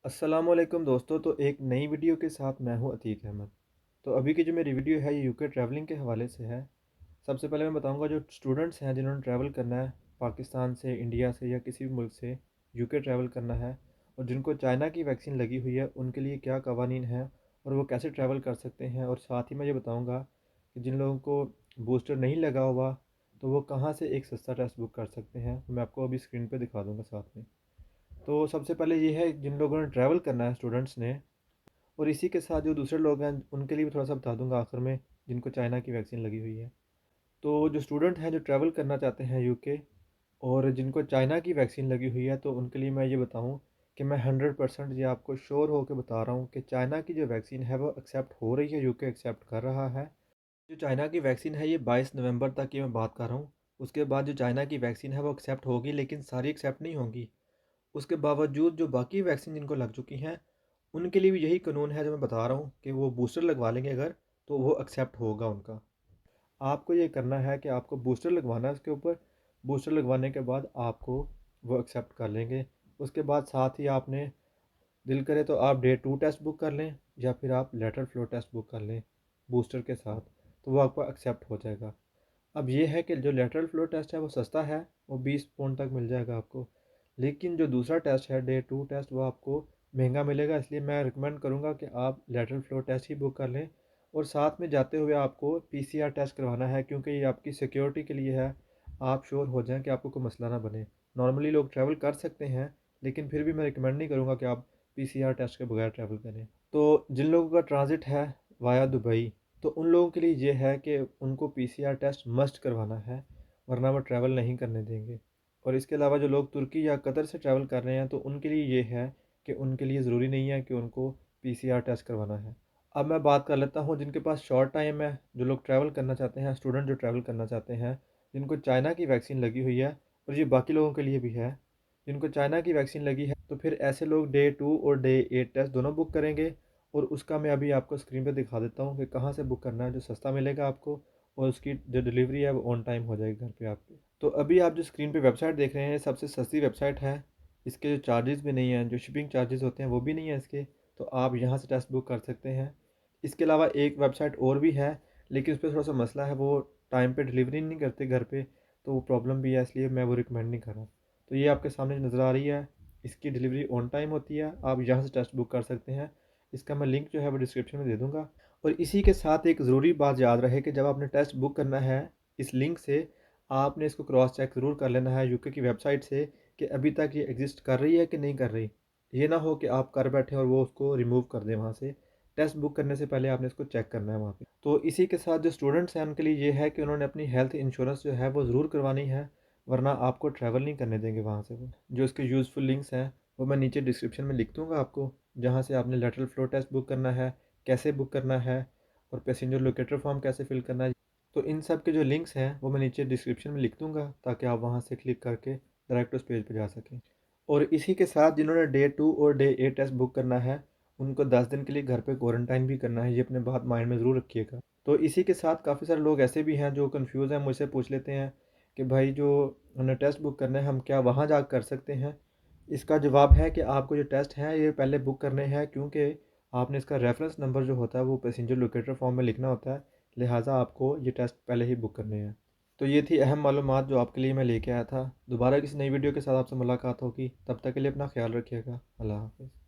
अस्सलामुअलैकुम दोस्तों। तो एक नई वीडियो के साथ मैं हूं अतीक अहमद। तो अभी की जो मेरी वीडियो है ये यूके ट्रैवलिंग के हवाले से है। सबसे पहले मैं बताऊंगा जो स्टूडेंट्स हैं जिन्होंने ट्रैवल करना है पाकिस्तान से, इंडिया से या किसी भी मुल्क से यूके ट्रैवल करना है और जिनको चाइना की वैक्सीन लगी हुई है उनके लिए क्या कवानीन है और वो कैसे ट्रैवल कर सकते हैं। और साथ ही मैं ये बताऊँगा कि जिन लोगों को बूस्टर नहीं लगा हुआ तो वो कहाँ से एक सस्ता टेस्ट बुक कर सकते हैं। मैं आपको अभी स्क्रीन पर दिखा दूँगा साथ में। तो सबसे पहले ये है जिन लोगों ने ट्रैवल करना है स्टूडेंट्स ने, और इसी के साथ जो दूसरे लोग हैं उनके लिए भी थोड़ा सा बता दूंगा आखिर में, जिनको चाइना की वैक्सीन लगी हुई है। तो जो स्टूडेंट हैं जो ट्रैवल करना चाहते हैं यूके और जिनको चाइना की वैक्सीन लगी हुई है तो उनके लिए मैं ये बताऊं कि मैं 100% ये आपको श्योर होकर बता रहा हूँ कि चाइना की जो वैक्सीन है वो एक्सेप्ट हो रही है, यूके एक्सेप्ट कर रहा है। जो चाइना की वैक्सीन है ये 22 नवंबर तक की मैं बात कर रहा हूँ। उसके बाद जो चाइना की वैक्सीन है वो एक्सेप्ट होगी, लेकिन सारी एक्सेप्ट नहीं होंगी। उसके बावजूद जो बाकी वैक्सीन जिनको लग चुकी हैं उनके लिए भी यही कानून है जो मैं बता रहा हूँ कि वो बूस्टर लगवा लेंगे अगर, तो वो एक्सेप्ट होगा उनका। आपको ये करना है कि आपको बूस्टर लगवाना है उसके ऊपर। बूस्टर लगवाने के बाद आपको वो एक्सेप्ट कर लेंगे। उसके बाद साथ ही आपने दिल करे तो आप डे 2 टेस्ट बुक कर लें या फिर आप लेटरल फ्लो टेस्ट बुक कर लें बूस्टर के साथ, तो वो आपको एक्सेप्ट हो जाएगा। अब ये है कि जो लेटरल फ्लो टेस्ट है वो सस्ता है, वो 20 पौंड तक मिल जाएगा आपको। लेकिन जो दूसरा टेस्ट है डे 2 टेस्ट वो आपको महंगा मिलेगा, इसलिए मैं रिकमेंड करूँगा कि आप लेटरल फ्लो टेस्ट ही बुक कर लें। और साथ में जाते हुए आपको पीसीआर टेस्ट करवाना है, क्योंकि ये आपकी सिक्योरिटी के लिए है। आप श्योर हो जाएं कि आपको कोई मसला ना बने। नॉर्मली लोग ट्रैवल कर सकते हैं, लेकिन फिर भी मैं रिकमेंड नहीं करूँगा कि आप पीसीआर टेस्ट के बगैर ट्रैवल करें। तो जिन लोगों का ट्रांजिट है वाया दुबई, तो उन लोगों के लिए ये है कि उनको पीसीआर टेस्ट मस्ट करवाना है, वरना वो ट्रैवल नहीं करने देंगे। और इसके अलावा जो लोग तुर्की या कतर से ट्रैवल कर रहे हैं तो उनके लिए ये है कि उनके लिए ज़रूरी नहीं है कि उनको पीसीआर टेस्ट करवाना है। अब मैं बात कर लेता हूँ जिनके पास शॉर्ट टाइम है, जो लोग ट्रैवल करना चाहते हैं, स्टूडेंट जो ट्रैवल करना चाहते हैं, जिनको चाइना की वैक्सीन लगी हुई है। और ये बाकी लोगों के लिए भी है। जिनको चाइना की वैक्सीन लगी है तो फिर ऐसे लोग डे 2 और डे 8 टेस्ट दोनों बुक करेंगे। और उसका मैं अभी आपको स्क्रीन पे दिखा देता हूँ कि कहाँ से बुक करना है, जो सस्ता मिलेगा आपको और उसकी जो डिलीवरी है वो ऑन टाइम हो जाएगी घर पे आपके। तो अभी आप जो स्क्रीन पे वेबसाइट देख रहे हैं सबसे सस्ती वेबसाइट है। इसके जो चार्जेस भी नहीं हैं, जो शिपिंग चार्जेस होते हैं वो भी नहीं है इसके। तो आप यहाँ से टेस्ट बुक कर सकते हैं। इसके अलावा एक वेबसाइट और भी है, लेकिन उस पर थोड़ा सा मसला है, वो टाइम पे डिलीवरी नहीं करते घर पे, तो वो प्रॉब्लम भी है, इसलिए मैं वो रिकमेंड नहीं कर रहा। तो ये आपके सामने नज़र आ रही है, इसकी डिलीवरी ऑन टाइम होती है। आप यहाँ से टेस्ट बुक कर सकते हैं। इसका मैं लिंक जो है वो डिस्क्रिप्शन में दे दूँगा। और इसी के साथ एक ज़रूरी बात याद रहे कि जब आपने टेस्ट बुक करना है इस लिंक से, आपने इसको क्रॉस चेक ज़रूर कर लेना है यूके की वेबसाइट से कि अभी तक ये एग्जिस्ट कर रही है कि नहीं कर रही। ये ना हो कि आप कर बैठें और वो उसको रिमूव कर दें वहाँ से। टेस्ट बुक करने से पहले आपने इसको चेक करना है वहाँ पे। तो इसी के साथ जो स्टूडेंट्स हैं उनके लिए ये है कि उन्होंने अपनी हेल्थ इंश्योरेंस जो है वो ज़रूर करवानी है, वरना आपको ट्रैवल नहीं करने देंगे वहाँ से वो। जो इसके यूज़फुल लिंक्स हैं वो मैं नीचे डिस्क्रिप्शन में लिख दूँगा आपको, जहाँ से आपने लेटरल फ्लो टेस्ट बुक करना है, कैसे बुक करना है और पैसेंजर लोकेटर फॉर्म कैसे फिल करना है। तो इन सब के जो लिंक्स हैं वो मैं नीचे डिस्क्रिप्शन में लिख दूँगा, ताकि आप वहाँ से क्लिक करके डायरेक्ट उस पेज पर जा सकें। और इसी के साथ जिन्होंने डे 2 और डे 8 टेस्ट बुक करना है उनको 10 दिन के लिए घर पे क्वारंटाइन भी करना है, ये अपने बात माइंड में ज़रूर रखिएगा। तो इसी के साथ काफ़ी सारे लोग ऐसे भी हैं जो कंफ्यूज हैं, मुझसे पूछ लेते हैं कि भाई जो हमने टेस्ट बुक करना है हम क्या वहाँ जा कर सकते हैं। इसका जवाब है कि आपको जो टेस्ट हैं ये पहले बुक करने हैं, क्योंकि आपने इसका रेफरेंस नंबर जो होता है वो पैसेंजर लोकेटर फॉर्म में लिखना होता है। लिहाजा आपको ये टेस्ट पहले ही बुक करने हैं। तो ये थी अहम मालूमात जो आपके लिए मैं लेके आया था। दोबारा किसी नई वीडियो के साथ आपसे मुलाकात होगी, तब तक के लिए अपना ख्याल रखिएगा। अल्लाह हाफ़िज़।